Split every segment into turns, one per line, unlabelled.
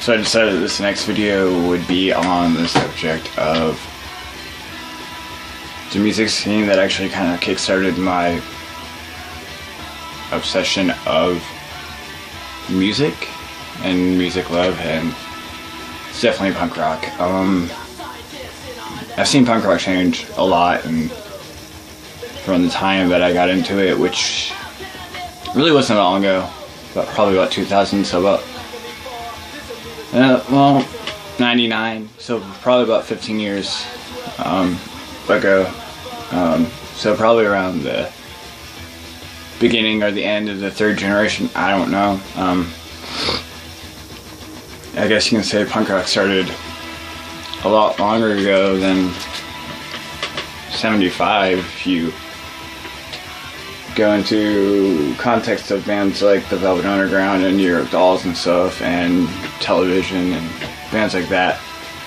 So I decided this next video would be on the subject of the music scene that actually kind of kickstarted my obsession of music and music love, and it's definitely punk rock. I've seen punk rock change a lot, and from the time that I got into it, which really wasn't that long ago, probably about 2000, so about 99, so probably about 15 years ago. So probably around the beginning or the end of the third generation, I don't know. I guess you can say punk rock started a lot longer ago than 75 if you go into context of bands like the Velvet Underground and New York Dolls and stuff, and Television and bands like that,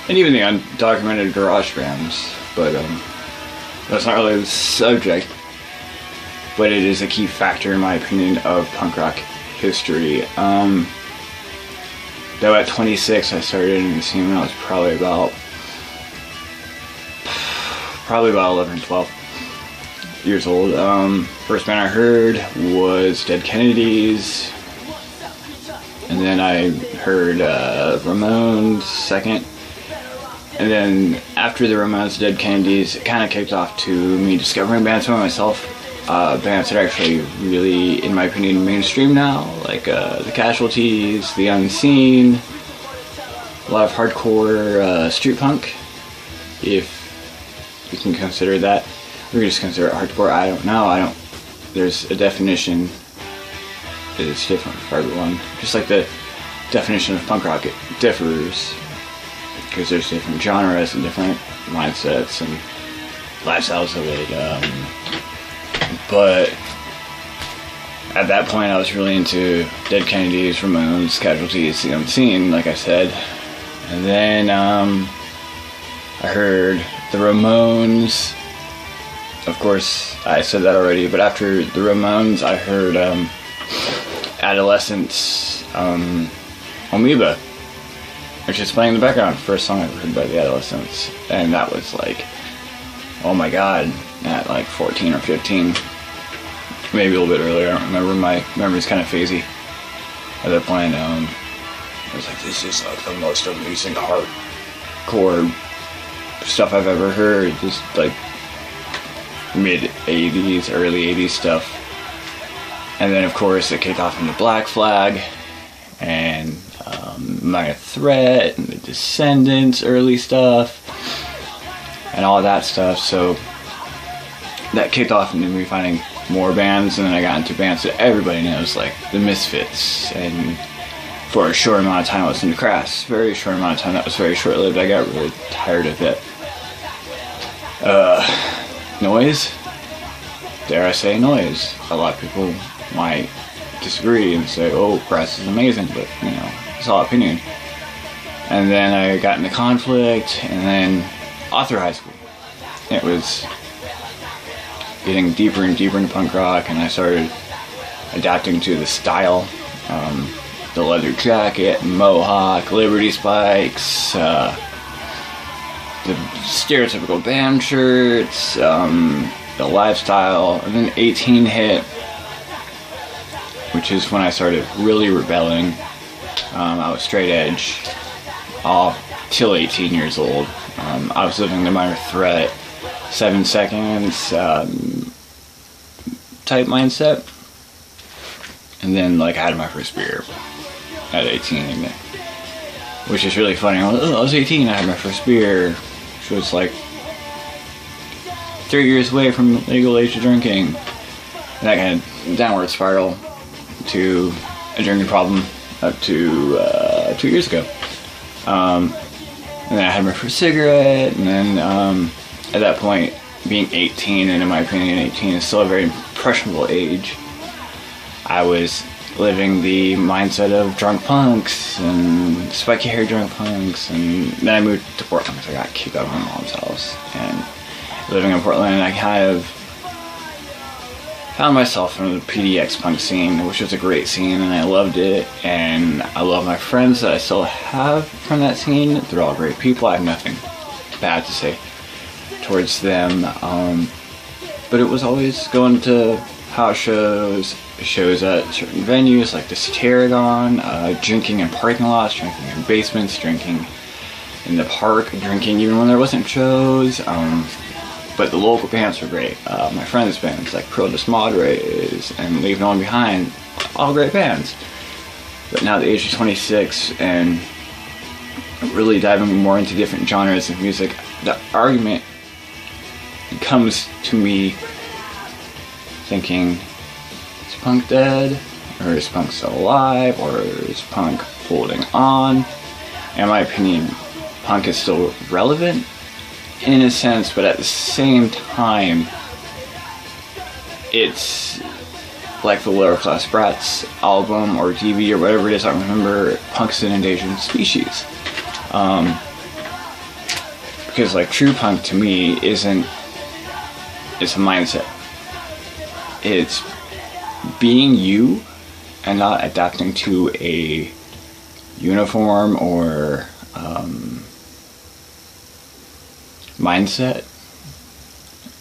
and even the undocumented garage bands. But that's not really the subject, but it is a key factor in my opinion of punk rock history. Though at 26 I started in the scene when I was probably about 11 or 12 years old. First band I heard was Dead Kennedys, and then I heard Ramones second, and then after the Ramones, Dead Kennedys, it kind of kicked off to me discovering bands by myself, bands that are actually really, in my opinion, mainstream now, like the Casualties, the Unseen, a lot of hardcore street punk, if you can consider that. Or just consider it hardcore, I don't know. There's a definition that is different for everyone. Just like the definition of punk rock, it differs because there's different genres and different mindsets and lifestyles of it. But at that point I was really into Dead Kennedys, Ramones, Casualties, the Unseen, like I said. And then I heard the Ramones. Of course, I said that already, but after the Ramones, I heard Adolescents, Amoeba, which is playing in the background. First song I ever heard by the Adolescents, and that was like, oh my god, at like 14 or 15, maybe a little bit earlier, I don't remember, my memory's kind of phasy at that point. I was like, this is like the most amazing hardcore stuff I've ever heard, just like mid-80s, early 80s stuff. And then of course it kicked off into Black Flag and Minor Threat and the Descendants early stuff and all that stuff. So that kicked off into me finding more bands, and then I got into bands that everybody knows, like the Misfits, and for a short amount of time I was into Crass. Very short amount of time, that was very short-lived. I got really tired of it. Noise, dare I say Noise. A lot of people might disagree and say, oh, Crass is amazing, but you know, it's all opinion. And then I got into Conflict, and then all through high school it was getting deeper and deeper into punk rock, and I started adapting to the style, the leather jacket, mohawk, Liberty Spikes, the stereotypical band shirts, the lifestyle. And then 18 hit, which is when I started really rebelling. I was straight edge all till 18 years old. I was living the Minor Threat, 7 seconds type mindset. And then like I had my first beer at 18, which is really funny. I was 18, I had my first beer, which was like 3 years away from legal age of drinking. And that kind of downward spiral to a drinking problem up to 2 years ago. And then I had my first cigarette, and then at that point, being 18, and in my opinion 18 is still a very impressionable age, I was living the mindset of drunk punks and spiky hair drunk punks. And then I moved to Portland because I got kicked out of my mom's house, and living in Portland I kind of found myself in the PDX punk scene, which was a great scene, and I loved it, and I love my friends that I still have from that scene. They're all great people. I have nothing bad to say towards them, but it was always going to house shows at certain venues like the Sataragon, drinking in parking lots, drinking in basements, drinking in the park, drinking even when there wasn't shows. But the local bands were great. My friends' bands like Protus Moderators and Leave No One Behind, all great bands. But now at the age of 26 and really diving more into different genres of music, the argument comes to me thinking, is punk dead? Or is punk still alive? Or is punk holding on? In my opinion, punk is still relevant in a sense, but at the same time, it's like the Lower Class Brats album or DVD or whatever it is, I don't remember, punk's an endangered species. Because like true punk to me it's a mindset. It's being you and not adapting to a uniform or mindset.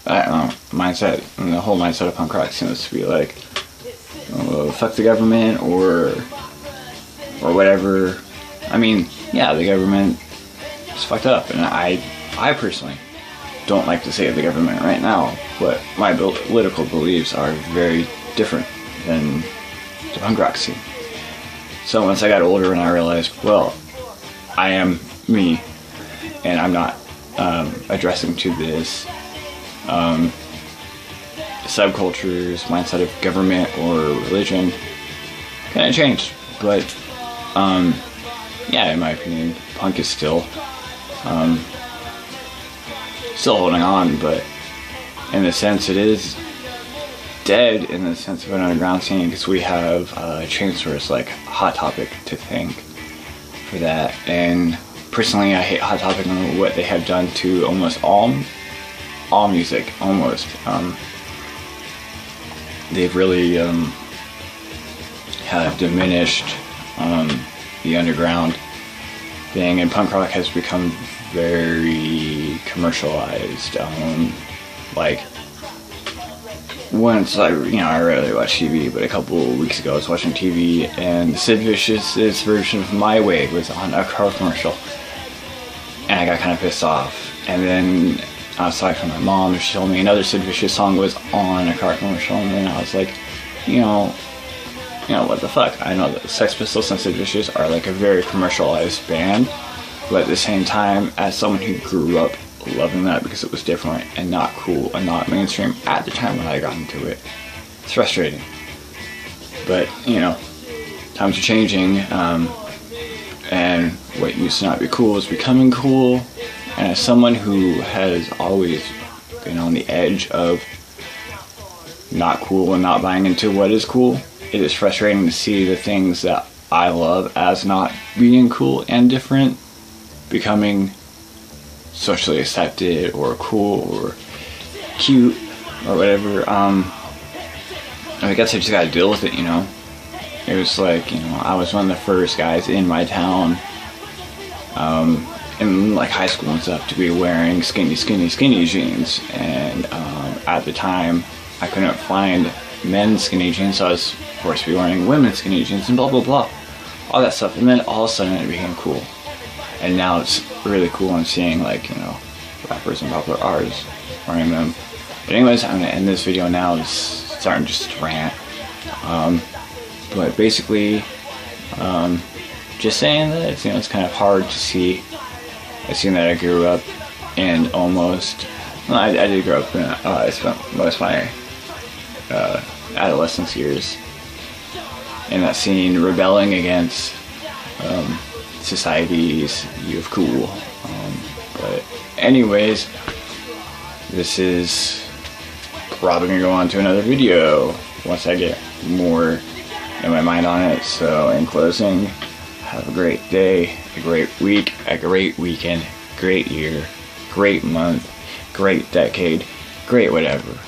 I don't know, mindset, and the whole mindset of punk rock seems to be like, fuck the government or whatever. I mean, yeah, the government is fucked up, and I personally don't like to say the government right now, but my political beliefs are very different than the punk rock scene. So once I got older and I realized, well, I am me, and I'm not addressing to this subculture's mindset of government or religion, kind of changed. But yeah, in my opinion, punk is still holding on, but in a sense it is dead in the sense of an underground scene, because we have chain stores like Hot Topic to thank for that. And personally, I hate Hot Topic and what they have done to almost all music. Almost, they've really have diminished the underground thing, and punk rock has become very commercialized. Like once I rarely watch TV, but a couple of weeks ago I was watching TV and Sid Vicious's version of My Way was on a car commercial, and I got kind of pissed off. And then I was talking to my mom, and she told me another Sid Vicious song was on a car commercial, and then I was like, you know, what the fuck? I know that Sex Pistols and Sid Vicious are like a very commercialized band, but at the same time, as someone who grew up loving that because it was different and not cool and not mainstream at the time when I got into it, it's frustrating. But times are changing, and what used to not be cool is becoming cool. And as someone who has always been on the edge of not cool and not buying into what is cool, it is frustrating to see the things that I love as not being cool and different becoming socially accepted or cool or cute or whatever. I guess I just gotta deal with it, It was like, I was one of the first guys in my town, in like high school and stuff, to be wearing skinny jeans, and at the time I couldn't find men's skinny jeans, so I was forced to be wearing women's skinny jeans and blah blah blah, all that stuff. And then all of a sudden it became cool, and now it's really cool. I'm seeing like rappers and popular artists wearing them. But anyways, I'm gonna end this video now. It's starting just to rant, but basically just saying that it's kind of hard to see. I seen that I grew up and I did grow up, I spent most of my adolescence years in that scene, rebelling against society's view of cool. But anyways, this is probably gonna go on to another video once I get more in my mind on it. So in closing, have a great day, a great week, a great weekend, great year, great month, great decade, great whatever.